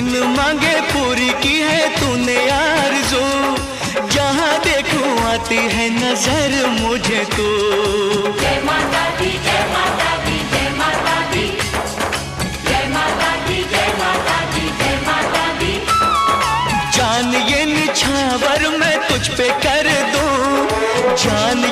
बिन मांगे पूरी की है तूने आरज़ू, जहाँ देखूं आती है नजर मुझे तू। जय माता दी, जय माता दी, जय माता दी, जय माता दी, जय माता दी, जय माता दी। जान ये निछावर मैं तुझ पे कर दूं, जान